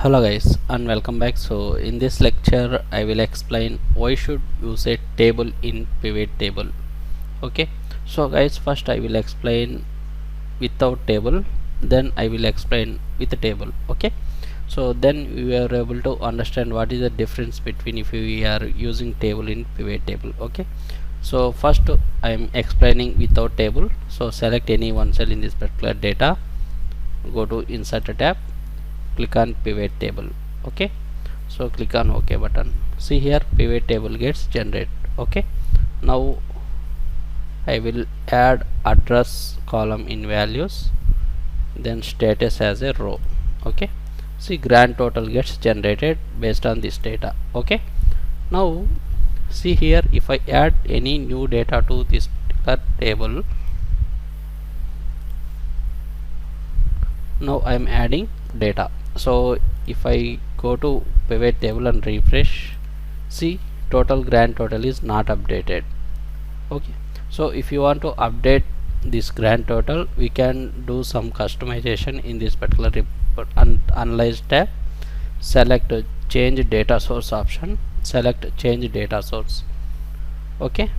Hello guys and welcome back. So in this lecture I will explain why should use a table in pivot table. Okay, so guys, first I will explain without table, then I will explain with a table. Okay, so then we are able to understand what is the difference between if we are using table in pivot table. Okay, so first I am explaining without table. So select any one cell in this particular data, go to insert tab, click on pivot table. Okay, so click on OK button. See here pivot table gets generated. Okay, now I will add address column in values, then status as a row. Okay, see grand total gets generated based on this data. Okay, now see here if I add any new data to this particular table, now I am adding data. So if I go to pivot table and refresh, see total grand total is not updated. Okay, so if you want to update this grand total, we can do some customization in this particular report and analyze tab. Select change data source option, select change data source. Okay,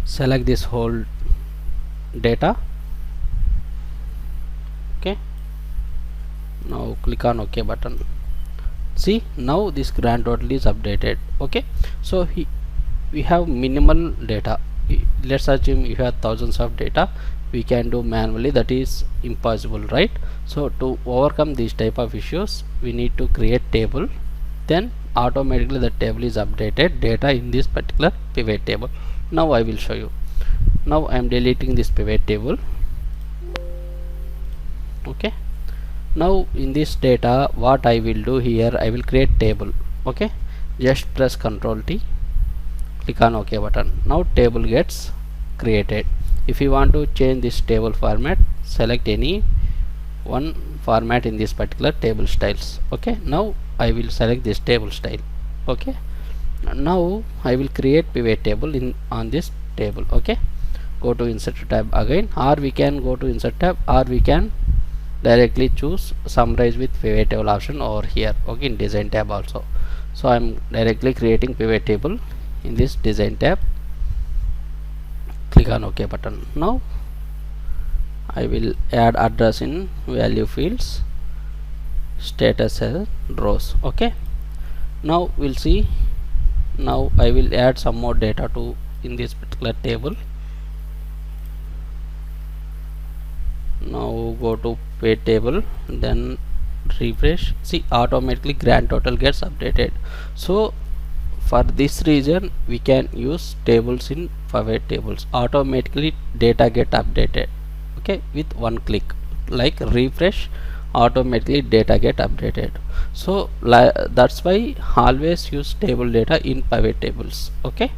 select this whole data. Okay, now click on OK button. See now this grand total is updated. Okay, so we have minimal data. Let's assume you have thousands of data, we can do manually, that is impossible, right? So to overcome these type of issues, we need to create table, then automatically the table is updated data in this particular pivot table. Now I will show you. Now I am deleting this pivot table. Okay, now in this data what I will do here, I will create table. Okay, just press Ctrl T, click on OK button. Now table gets created. If you want to change this table format, select any one format in this particular table styles. Okay, now I will select this table style. Okay, now I will create pivot table in on this table. Okay, go to insert tab again, or we can go to insert tab, or we can directly choose summarize with pivot table option over here. Okay, in design tab also. So I am directly creating pivot table in this design tab. Click on OK button. Now I will add address in value fields, status as rows. Okay, now we'll see. Now I will add some more data to in this particular table. Now go to pivot table, then refresh. See automatically grand total gets updated. So for this reason we can use tables in pivot tables. Automatically data get updated. Okay, with one click, like refresh, automatically data get updated. So that's why always use table data in pivot tables. Okay,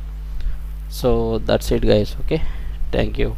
so that's it guys. Okay, thank you.